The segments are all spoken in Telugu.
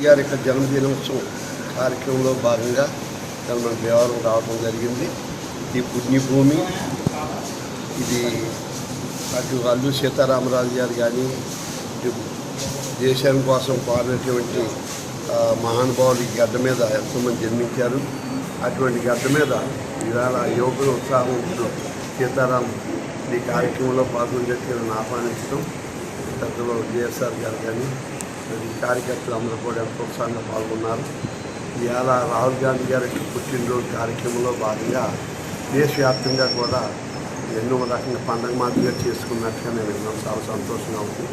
గారి యొక్క జన్మదినోత్సవం కార్యక్రమంలో భాగంగా మన దేవాలయం రావడం జరిగింది. ఈ పుణ్యభూమి, ఇది అటు అల్లూరి సీతారామరాజు గారు కానీ దేశం కోసం పాడినటువంటి మహానుభావులు ఈ గడ్డ మీద ఎంతోమంది జన్మించారు. అటువంటి గడ్డ మీద ఇవాళ యువకులు ఉత్సాహంతో సీతారాం ఈ కార్యక్రమంలో పాల్గొనేట్టుగా ఆహ్వానించడం, పెద్దలు జేఎస్ఆర్ గారు కానీ ఈ కార్యకర్తలు అందరూ కూడా ఎంతో ఉత్సాహంగా పాల్గొన్నారు. ఇవాళ రాహుల్ గాంధీ గారి పుట్టినరోజు కార్యక్రమంలో భాగంగా దేశవ్యాప్తంగా కూడా ఎన్నో రకంగా పండగ మాదిరిగా చేసుకున్నట్టుగా నేను విన్నాను. చాలా సంతోషంగా ఉంది.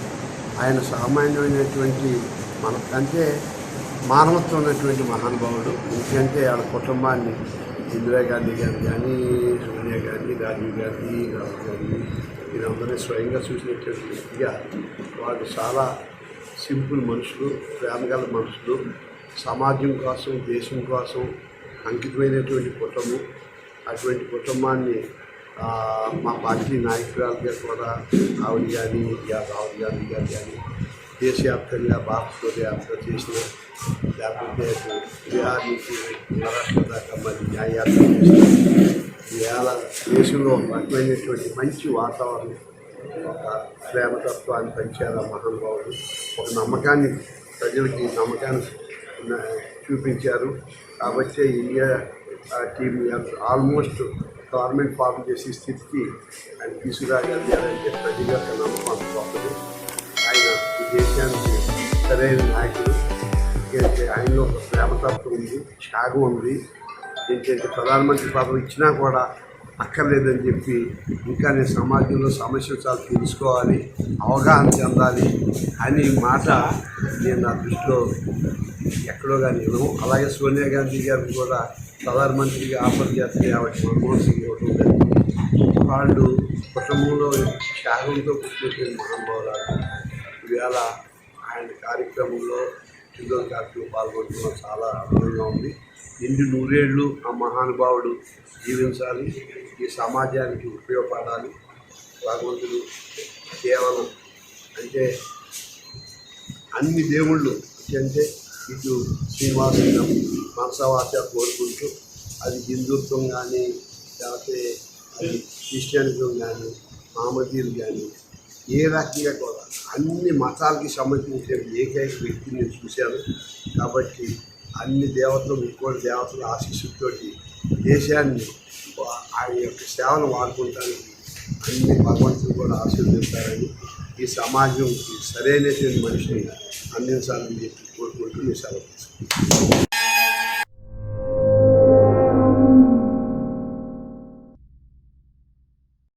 ఆయన సామాన్యమైనటువంటి మనకంటే మానవత్వం ఉన్నటువంటి మహానుభావుడు. ఎందుకంటే వాళ్ళ కుటుంబాన్ని ఇందిరాగాంధీ గారు కానీ, సోనియా గాంధీ, రాజీవ్ గాంధీ, రాహుల్ గాంధీ వీరందరినీ స్వయంగా చూసినటువంటి వ్యక్తిగా వాళ్ళు చాలా సింపుల్ మనుషులు, ప్రేమగల మనుషులు, సమాజం కోసం దేశం కోసం అంకితమైనటువంటి కుటుంబం. అటువంటి కుటుంబాన్ని మా పార్టీ నాయకురాలుగా కూడా ఆవిడ కానీ, రాహుల్ గాంధీ గారు కానీ దేశవ్యాప్తంగా భారతదేశ యాత్ర చేసిన, లేకపోతే బీహార్ నుంచి మహారాష్ట్ర దాకా మరి న్యాయయాత్ర చేసిన, ఇవాళ దేశంలో ఒక రకమైనటువంటి మంచి వాతావరణం, ఒక ప్రేమతత్వాన్ని పెంచారు మహానుభావులు. ఒక నమ్మకాన్ని, ప్రజలకి నమ్మకాన్ని చూపించారు. కాబట్టి India team almost government form చేసే స్థితికి ఆయన తీసుకురాగలిగారంటే ప్రజగా నమ్మకం గొప్పది. ఆయన ఈ దేశానికి సరైన నాయకుడు. ఎందుకంటే ఆయనలో ఒక ప్రేమతత్వం ఉంది, త్యాగం ఉంది. ఏంటంటే ప్రధానమంత్రి పదవి ఇచ్చినా కూడా అక్కర్లేదని చెప్పి ఇంకా నేను సమాజంలో సమస్యలు చాలా తెలుసుకోవాలి, అవగాహన చెందాలి అని మాట నేను నా దృష్టిలో ఎక్కడో కానీ వినము. అలాగే సోనియా గాంధీ గారిని కూడా ప్రధానమంత్రిగా ఆఫర్ చేస్తే ఆవిడ మన్మోహన్ సింగ్ ఇవ్వడం జరిగింది. వాళ్ళు కుటుంబంలో త్యాగంతో పుట్టినటువంటి మహానుభావురాలు. ఇవాళ ఆయన కార్యక్రమంలో చిల్డ్రన్ కార్యక్రమం పాల్గొనడం చాలా ఆనందంగా ఉంది. నిండు నూరేళ్ళు ఆ మహానుభావుడు జీవించాలి, ఈ సమాజానికి ఉపయోగపడాలి. భగవంతుడు కేవలం అంటే అన్ని దేవుళ్ళు అంటే ఇటు శ్రీనివాసం మనసవాస కోరుకుంటూ, అది హిందుత్వం కానీ, లేకపోతే అది క్రిస్టియానిజం కానీ, మహమ్మదీయులు కానీ, ఏ రకంగా కూడా అన్ని మతాలకి సంబంధించిన ఏకైక వ్యక్తిని నేను చూశాను. కాబట్టి అన్ని దేవతలు, ఇంకోటి దేవతల ఆశీస్సులతోటి దేశాన్ని ఆయన యొక్క సేవలు వాడుకుంటానికి అన్ని భగవంతులు కూడా ఆశీర్వదిస్తారని, ఈ సమాజంకి సరైనటువంటి మనిషిని అందించాలని చెప్పి కోరుకుంటూ నేను సెలవు తీసుకుంటాను.